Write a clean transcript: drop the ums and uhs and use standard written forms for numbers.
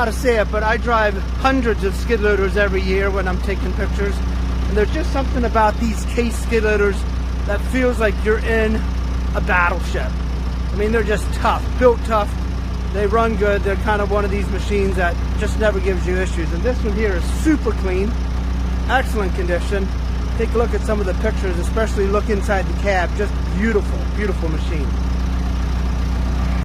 how to say it, but I drive hundreds of skid loaders every year when I'm taking pictures. And there's just something about these case skid loaders that feels like you're in a battleship. I mean, they're just tough, built tough. They run good. They're kind of one of these machines that just never gives you issues. And this one here is super clean, excellent condition. Take a look at some of the pictures, especially look inside the cab. Just beautiful, beautiful machine.